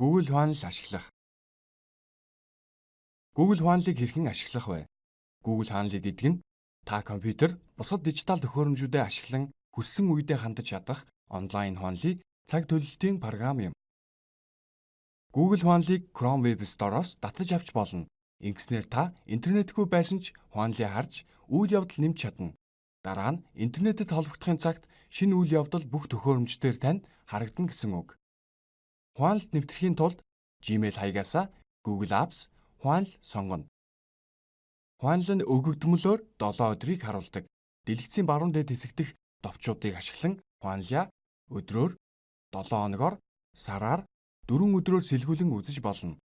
Google Хуанл ашиглах. Google Хуанлыг хэрхэн ашиглах вэ? Google Хуанлыг гэдэг нь та компьютер, бусад дижитал төхөөрөмжүүдэд ашиглан хүссэн үедээ хандаж чадах онлайн хуанлын цаг төлөлтийн програм юм. Google Хуанлыг Chrome Web Store-оос татаж авч болно. Ингэснээр та интернетгүй байсан ч хуанлыг харж үйл явдал нэмж чадна. Дараа нь интернетэд холбогдохын цагт шинэ үйл явдал бүх төхөөрөмждөр танд харагдана гэсэн үг. Хуанлд нэвтрэхийн тулд Gmail хаягаасаа Google Apps Хуанл сонгоно. Хуанл нь өгөгдмөлөөр 7 өдрийг харуулдаг. Дэлгэцийн баруун дээд хэсэг дэх товчуудыг ашиглан Хуанлаа өдрөөр, 7 хоногоор, сараар, 4 өдрөөр сэлгүүлэн үзэж болно.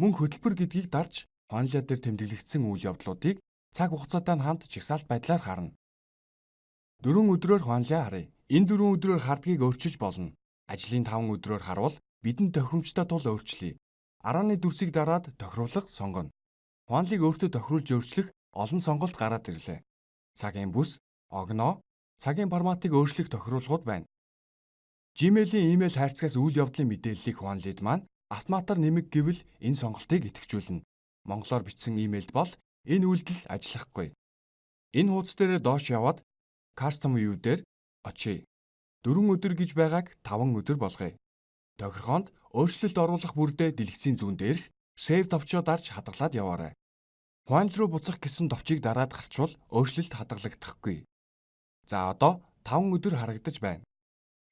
Мөн хөтөлбөр гэдгийг дарж Хуанлаа дээр тэмдэглэгдсэн үйл явдлуудыг цаг хугацаатай нь хамт жагсаалт байдлаар харна. 4 өдрөөр Хуанлаа харъя. Энэ 4 өдрөөр хардгийг өөрчилж болно. Ажлын 5 өдрөөр харуул бидэнд тохиромжтой тул өөрчлөе. Арааны дүрсийг дараад тохируулга сонгоно. Хуанлыг өөртөө тохируулж өөрчлөх олон сонголт гараад ирлээ. Цагийн бүс, огноо, цагийн форматыг өөрчлөх тохируулгууд байна. Gmail-ийн имэйл хайрцагаас үйл явдлын мэдээллийг Хуанлид маань автоматар нэмэг гэвэл энэ сонголтыг идэвхжүүлнэ. Монголоор бичсэн имэйлд бол энэ үйлдэл ажиллахгүй. Энэ хуудас дээр доош яваад Custom View дээр очие. 4 өдөр гэж байгааг 5 өдөр болгоё. Тохиргоонд өөрчлөлт оруулах бүрдээ дэлгэцийн зүүн дээрх Save товчоо дарж хадгалаад яваарай. Хуанл руу буцах гэсэн товчийг дараад гарчвал өөрчлөлт хадгалагдахгүй. За одоо 5 өдөр харагдаж байна.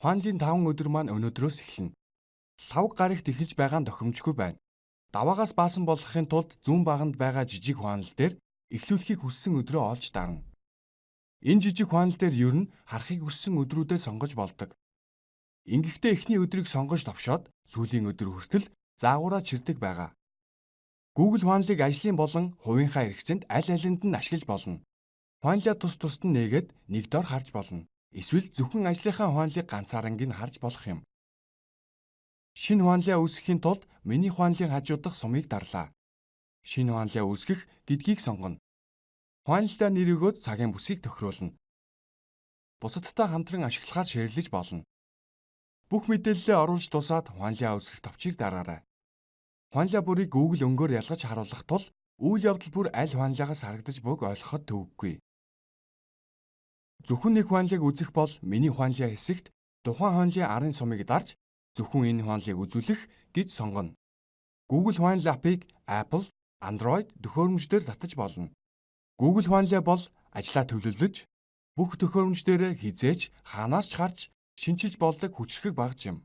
Хуанлын 5 өдөр маань өнөөдрөөс эхэлнэ. Лавг гарагт эхэлж байгаа нь тохиромжгүй байна. Даваагаас баасан болгохын тулд зүүн баганд байгаа жижиг хуанл дээр эхлүүлэхийг хүссэн өдрөө олж дарна. Энэ жижиг хуанл дээр ер нь харахыг хүссэн өдрүүдэд сонгож болдог. Ингэхдээ эхний өдрийг сонгож товшоод сүүлийн өдөр хүртэл заагаараа чирдэг байгаа. Google Хуанлыг ажлын болон хувийнхаа хэрэгцээнд аль алинд нь ашиглаж болно. Хуанлаа тус тусад нь нээгээд нэг дор харж болно. Эсвэл зөвхөн ажлынхаа хуанлыг ганцаарнг нь харж болох юм. Шинэ хуанлаа үүсгэхийн тулд миний хуанлын хажуу дахь сумыг дарлаа. Шинэ хуанлаа үүсгэх гэдгийг сонгоно. Хуанлдаа нэр өгөөд цагийн бүсийг тохируулна. Бусадтай хамтран ашиглахаар шеэрлэж болно. Бүх мэдээллээ оруулж тусаад хуанлаа үүсгэх товчийг дараарай. Хуанлаа бүрийг Google өнгөөр ялгаж харуулах тул үйл явдал бүр аль хуанлагаас харагдаж буйг ойлгоход төвөггүй. Зөвхөн нэг хуанлыг үзэх бол миний хуанлаа хэсэгт тухайн хуанлын арын сумыг дарж зөвхөн энэ хуанлыг үзүүлэх гэж сонгоно. Google Хуанл апыг Apple, Android төхөөрөмждөр татаж болно. Google Хуанлаа бол ажлаа төлөвлөж бүх төхөөрөмждөө хизээч хаанаас ч харж шинчилж болдог хүчрхэг багж юм.